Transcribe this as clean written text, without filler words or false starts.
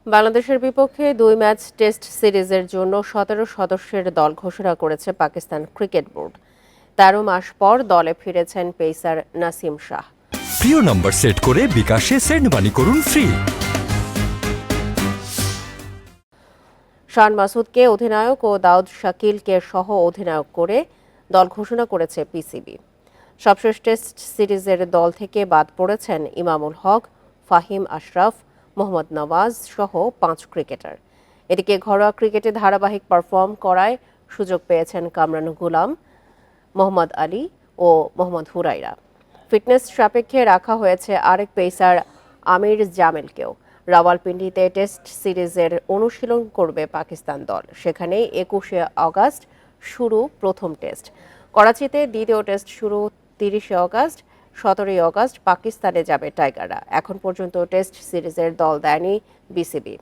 বাংলাদেশের বিপক্ষে 2 match test সিরিজের জন্য 17 সদস্যের দল ঘোষণা করেছে পাকিস্তান ক্রিকেট বোর্ড। 13 মাস পর দলে ফিরেছেন পেসার নাসিম শাহ। প্রিয় নম্বর সেট করে বিকাশে সেন্ড মানি করুন ফ্রি। শান মাসুদকে অধিনায়ক ও দাউদ শাকিলকে সহ অধিনায়ক করে দল ঘোষণা করেছে পিসিবি। সবশেষ টেস্ট সিরিজের দল থেকে বাদ পড়েছেন ইমামুল হক, ফাহিম আশরাফ, মোহাম্মদ নওয়াজ সহ 5 ক্রিকেটার। এদিকে ঘরোয়া ক্রিকেটে ধারাবাহিক পারফর্ম করায় সুযোগ পেয়েছেন কামরান গুলাম, মোহাম্মদ আলী ও মোহাম্মদ হুরাইরা। ফিটনেস সাপেক্ষে রাখা হয়েছে আরেক পেসার আমির জামেলকেও। রাওয়ালপিন্ডিতে টেস্ট সিরিজের অনুশীলন করবে পাকিস্তান দল। সেখানে 21শে আগস্ট শুরু প্রথম টেস্ট। করাচিতে দ্বিতীয় টেস্ট শুরু 30শে আগস্ট। 17ই আগস্ট পাকিস্তানে যাবে টাইগাররা। এখন পর্যন্ত টেস্ট সিরিজের দল দেয়নি বিসিবি।